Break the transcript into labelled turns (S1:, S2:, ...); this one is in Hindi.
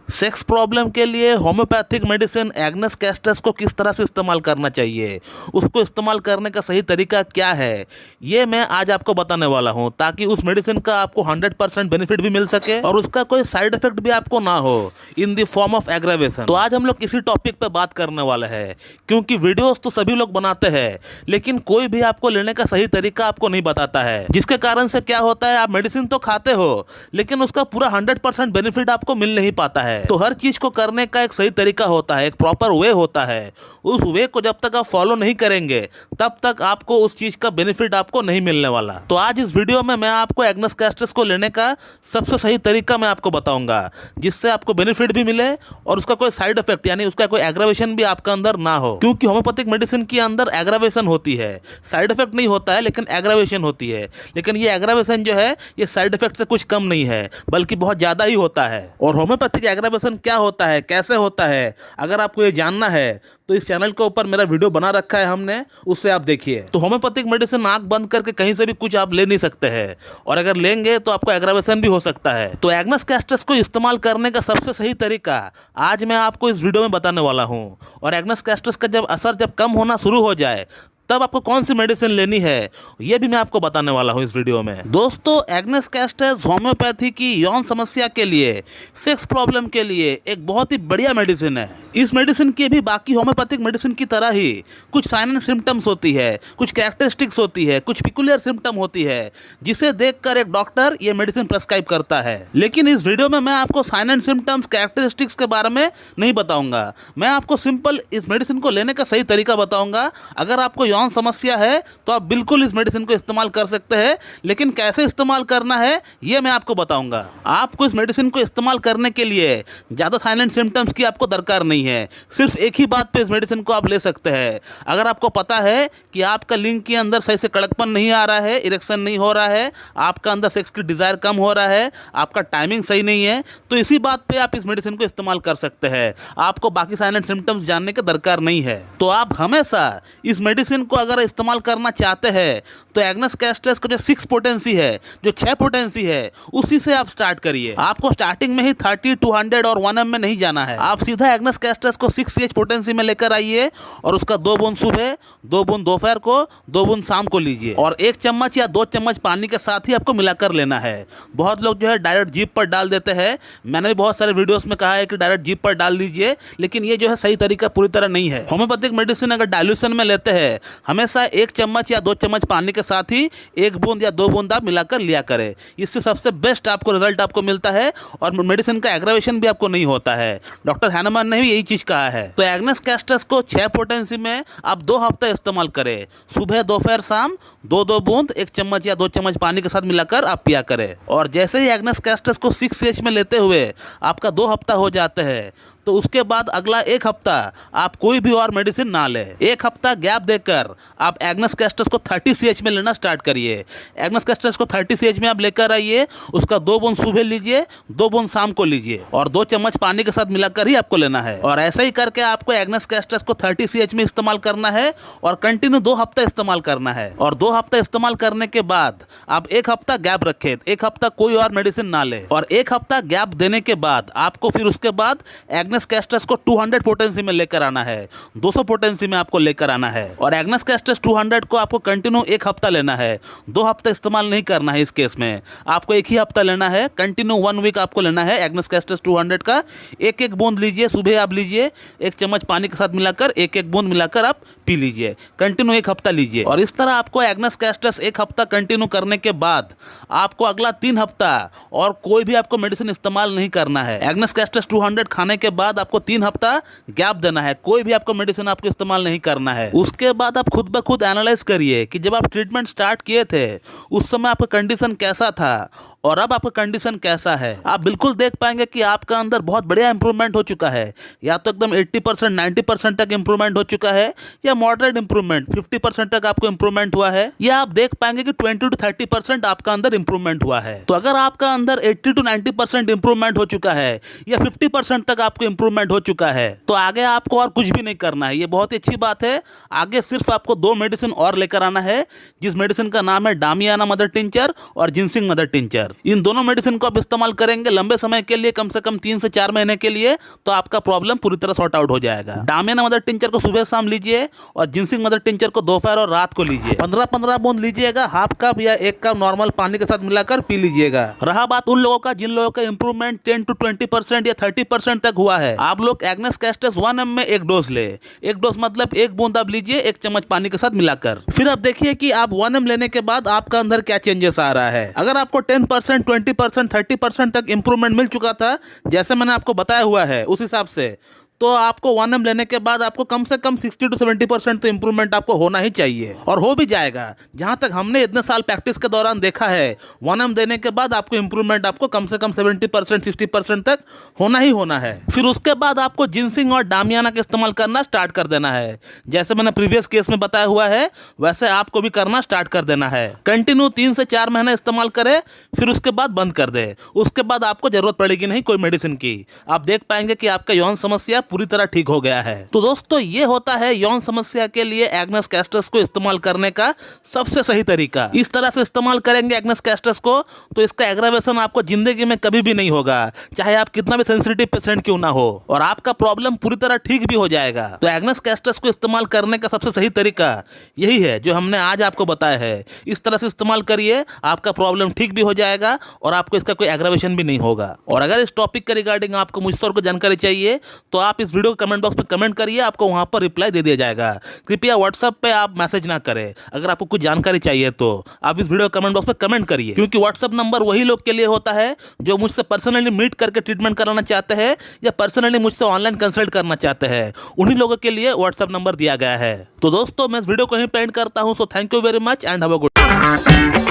S1: सेक्स प्रॉब्लम के लिए होम्योपैथिक मेडिसिन एग्नेस कैस्टस को किस तरह से इस्तेमाल करना चाहिए, उसको इस्तेमाल करने का सही तरीका क्या है, ये मैं आज आपको बताने वाला हूं, ताकि उस मेडिसिन का आपको 100% बेनिफिट भी मिल सके और उसका कोई साइड इफेक्ट भी आपको ना हो in the form of aggravation. तो आज हम लोग इसी टॉपिक पे बात करने वाले हैं, क्योंकि वीडियोस तो सभी लोग बनाते हैं लेकिन कोई भी आपको लेने का सही तरीका आपको नहीं बताता है, जिसके कारण से क्या होता है, आप मेडिसिन तो खाते हो लेकिन उसका पूरा 100% बेनिफिट आपको मिल नहीं पाता है। तो हर चीज को करने का एक सही तरीका होता है, एक प्रॉपर वे होता है। उस वे को जब तक आप फॉलो नहीं करेंगे तब तक आपको उस चीज का बेनिफिट आपको नहीं मिलने वाला। तो आज इस वीडियो में मैं आपको एग्नेस कैस्टस को लेने का सबसे सही तरीका मैं आपको बताऊंगा, जिससे आपको बेनिफिट भी मिले और उसका कोई साइड इफेक्ट यानी उसका कोई एग्रावेशन भी आपका अंदर ना हो। क्योंकि होम्योपैथिक मेडिसिन के अंदर एग्रावेशन होती है, साइड इफेक्ट नहीं होता है लेकिन एग्रावेशन होती है। लेकिन ये एग्रावेशन जो है ये साइड इफेक्ट से कुछ कम नहीं है, बल्कि बहुत ज्यादा ही होता है। और होम्योपैथिक एग्रावेशन क्या होता है, कैसे होता है, अगर आपको ये जानना है तो इस चैनल के ऊपर मेरा वीडियो बना रखा है हमने, उससे आप देखिए। तो होम्योपैथिक मेडिसिन आंख बंद करके कहीं से भी कुछ आप ले नहीं सकते हैं, और अगर लेंगे तो आपको एग्रावेशन भी हो सकता है। तो एग्नेस कैस्टस को इस्तेमाल करने का सबसे सही तरीका आज मैं आपको इस वीडियो में बताने वाला हूं। और एग्नेस कैस्टस का जब असर कम होना शुरू हो जाए तब आपको कौन सी मेडिसिन लेनी है, ये भी मैं आपको बताने वाला हूं इस वीडियो में। दोस्तों, एग्नेस कैस्टस होम्योपैथी की यौन समस्या के लिए, सेक्स प्रॉब्लम के लिए एक बहुत ही बढ़िया मेडिसिन है। इस मेडिसिन की भी बाकी होम्योपैथिक मेडिसिन की तरह ही कुछ साइन एंड सिम्टम्स होती है, कुछ कैरेक्टरिस्टिक्स होती है, कुछ पिकुलियर सिम्टम होती है, जिसे देखकर एक डॉक्टर ये मेडिसिन प्रेस्क्राइब करता है। लेकिन इस वीडियो में मैं आपको साइन एंड सिम्टम्स, कैरेक्टरिस्टिक्स के बारे में नहीं बताऊंगा। मैं आपको सिंपल इस मेडिसिन को लेने का सही तरीका बताऊंगा। अगर आपको यौन समस्या है तो आप बिल्कुल इस मेडिसिन को इस्तेमाल कर सकते हैं, लेकिन कैसे इस्तेमाल करना है ये मैं आपको बताऊंगा। आपको इस मेडिसिन को इस्तेमाल करने के लिए ज़्यादा साइन एंड सिम्टम्स की आपको दरकार नहीं है। सिर्फ एक ही बात पे इस मेडिसिन को आप ले सकते हैं। अगर आपको पता है कि आपका लिंग के अंदर सही से कड़कपन नहीं आ रहा है, इरेक्शन नहीं हो रहा है, आपका अंदर सेक्स की डिजायर कम हो रहा है, आपका टाइमिंग सही नहीं है, तो इसी बात पे आप इस मेडिसिन को इस्तेमाल कर सकते हैं। आपको बाकी साइन एंड सिम्टम्स जानने की दरकार नहीं है। तो आप हमेशा इस मेडिसिन को अगर इस्तेमाल करना चाहते हैं तो एग्नेस कैस्टस का जो 6 पोटेंसी है, जो 6 पोटेंसी है, उसी से आप स्टार्ट करिए। आपको स्टार्टिंग में ही 30, 200 और 1 m में नहीं जाना है। आप सीधा एग्नेस कैस्टस को 6 CH पोटेंसी में लेकर आइए और उसका 2 बूंद सुबह, 2 बूंद दोपहर को, 2 बूंद शाम को लीजिए, और 1 चम्मच या 2 चम्मच पानी के साथ ही आपको मिलाकर लेना है। बहुत लोग जो है डायरेक्ट जीभ पर डाल देते हैं। मैंने भी बहुत सारे वीडियोस में कहा है कि डायरेक्ट जीभ पर डाल दीजिए, लेकिन ये जो है सही तरीका पूरी तरह नहीं है। होम्योपैथिक मेडिसिन अगर डाइल्यूशन में लेते हैं, हमेशा 1 चम्मच या 2 चम्मच पानी के साथ ही 1 बूंद या 2 बूंद आप मिलाकर लिया करें। इससे सबसे बेस्ट आपको रिजल्ट आपको मिलता है और मेडिसिन का एग्रावेशन भी आपको नहीं होता है। डॉक्टर हैनमन ने भी यही चीज कहा है। तो एग्नेस कैस्टस को 6 पोटेंसी में आप 2 हफ्ते इस्तेमाल करें। सुबह, दोपहर, शाम 2-2 बूंद 1 चम्मच या 2 चम्मच पानी के साथ मिलाकर आप पिया करें। और जैसे ही एग्नेस कैस्टस को 6 CH में लेते हुए आपका 2 हफ्ता हो जाते हैं, तो उसके बाद अगला 1 हफ्ता आप कोई भी और मेडिसिन ना लें। 1 हफ्ता गैप देकर आप एग्नेस कैस्टस को 30 CH में लेना स्टार्ट करिए। एग्नेस कैस्टस को 30 CH में आप लेकर आइए, उसका 2 बूंद सुबह लीजिए, 2 बूंद शाम को लीजिए, और 2 चम्मच पानी के साथ मिलाकर ही आपको लेना है। और ऐसा ही करके आपको एग्नेस कैस्टस को 30 CH में इस्तेमाल करना है और कंटिन्यू 2 हफ्ता इस्तेमाल करना है। और 2 हफ्ता इस्तेमाल करने के बाद आप 1 हफ्ता गैप रखें, 1 हफ्ता कोई और मेडिसिन ना ले, और 1 हफ्ता गैप देने के बाद आपको फिर उसके बाद एग्नेस कैस्टस को 200 पोटेंसी में लेकर आना है, 200 पोटेंसी में आपको लेकर आना है। और एग्नेस कैस्टस 200 को आपको कंटिन्यू 1 हफ्ता लेना है, 2 हफ्ता इस्तेमाल नहीं करना है। इस केस में आपको 1 ही हफ्ता लेना है, कंटिन्यू 1 वीक आपको लेना है। एग्नेस कैस्टस 200 का 1-1 बूंद लीजिए, सुबह आप लीजिए, 1 चम्मच पानी के साथ मिलाकर 1-1 बूंद मिलाकर आप पी लीजिए, कंटिन्यू 1 हफ्ता लीजिए। और इस तरह आपको एग्नेस कैस्टस 1 हफ्ता कंटिन्यू करने के बाद आपको अगला 3 हफ्ता और कोई भी आपको मेडिसिन इस्तेमाल नहीं करना है। एग्नेस कैस्टस 200 खाने के बाद आपको 3 हफ्ता गैप देना है, कोई भी आपको मेडिसिन आपको इस्तेमाल नहीं करना है। उसके बाद आप खुद ब खुद एनालाइज करिए कि जब आप ट्रीटमेंट स्टार्ट किए थे उस समय आपका कंडीशन कैसा था और अब आपका कंडीशन कैसा है। आप बिल्कुल देख पाएंगे कि आपका अंदर बहुत बढ़िया इंप्रूवमेंट हो चुका है, या तो एकदम 80%, 90% तक इंप्रूवमेंट हो चुका है, या मॉडरेट इंप्रूवमेंट 50% तक आपको इंप्रूवमेंट हुआ है, या आप देख पाएंगे कि 20 to 30% आपका अंदर इंप्रूवमेंट हुआ है। तो अगर आपका अंदर 80 to 90% इंप्रूवमेंट हो चुका है या 50% तक आपको इंप्रूवमेंट हो चुका है, तो आगे आपको और कुछ भी नहीं करना है। ये बहुत ही अच्छी बात है। आगे सिर्फ आपको 2 मेडिसिन और लेकर आना है, जिस मेडिसिन का नाम है डामियाना मदर टिंचर और जिनसिंग मदर टिंचर। मिलाकर। इन दोनों मेडिसिन को आप इस्तेमाल करेंगे लंबे समय के लिए, कम से कम 3 से 4 महीने के लिए, तो आपका प्रॉब्लम पूरी तरह सॉर्ट आउट हो जाएगा। डामियाना मदर टिंचर को सुबह शाम लीजिए और जिनसिंग मदर टिंचर को दोपहर और रात को लीजिए। 15-15 बूंद लीजिएगा, हाफ कप या 1 कप नॉर्मल पानी के साथ मिलाकर पी लीजिएगा। रहा बात उन लोगों का जिन लोगों का इंप्रूवमेंट 10 to 20% या 30% तक हुआ है, आप लोग एग्नेस कैस्टस 1 ml में 1 डोज ले। 1 डोज मतलब 1 बूंद आप लीजिए 1 चम्मच पानी के साथ मिलाकर। फिर आप देखिए कि आप 1 ml लेने के बाद आपका अंदर क्या चेंजेस आ रहा है। अगर आपको 10%, 20%, 30% तक इंप्रूवमेंट मिल चुका था, जैसे मैंने आपको बताया हुआ है, उस हिसाब से तो आपको 1 ml लेने के बाद आपको कम से कम 60 to 70% तो इंप्रूवमेंट आपको होना ही चाहिए, और हो भी जाएगा। जहां तक हमने इतने साल प्रैक्टिस के दौरान देखा है, 1 ml देने के बाद आपको इंप्रूवमेंट आपको कम से कम 70%, 60% तक होना ही होना है। फिर उसके बाद आपको जिनसिंग और डामियाना का इस्तेमाल करना स्टार्ट कर देना है। जैसे मैंने प्रीवियस केस में बताया हुआ है, वैसे आपको भी करना स्टार्ट कर देना है। कंटिन्यू 3 से 4 महीने इस्तेमाल करें, फिर उसके बाद बंद कर दे। उसके बाद आपको जरूरत पड़ेगी नहीं कोई मेडिसिन की। आप देख पाएंगे कि आपका यौन समस्या पूरी तरह ठीक हो गया है। तो दोस्तों, ये होता है यौन समस्या के लिए एग्नेस कैस्टस को इस्तेमाल करने का सबसे सही तरीका। इस तरह से इस्तेमाल करेंगे एग्नेस कैस्टस को तो इसका एग्रावेशन आपको जिंदगी में कभी भी नहीं होगा, चाहे आप कितना भी सेंसिटिव पेशेंट क्यों ना हो, और आपका प्रॉब्लम पूरी तरह ठीक भी हो जाएगा। तो एग्नेस कैस्टस को इस्तेमाल करने का सबसे सही तरीका यही है जो हमने आज आपको बताया है। इस तरह से इस्तेमाल करिए, आपका प्रॉब्लम ठीक भी हो जाएगा और आपको इसका कोई एग्रावेशन भी नहीं होगा। और अगर इस टॉपिक के रिगार्डिंग आपको मुझसे और कोई जानकारी चाहिए तो आप इस वीडियो कमेंट बॉक्स में कमेंट करिए, आपको वहां पर रिप्लाई दे दिया जाएगा। कृपया व्हाट्सएप पे आप मैसेज ना करें। अगर आपको कुछ जानकारी चाहिए तो आप इस वीडियो कमेंट बॉक्स में कमेंट करिए, क्योंकि व्हाट्सएप नंबर वही लोग के लिए होता है जो मुझसे पर्सनली मीट करके ट्रीटमेंट कराना चाहते हैं या पर्सनली मुझसे ऑनलाइन कंसल्ट करना चाहते हैं। उन्हीं लोगों के लिए व्हाट्सएप नंबर दिया गया है। तो दोस्तों, मैं इस वीडियो को यहीं पे एंड करता हूं। So thank you very much and have a good.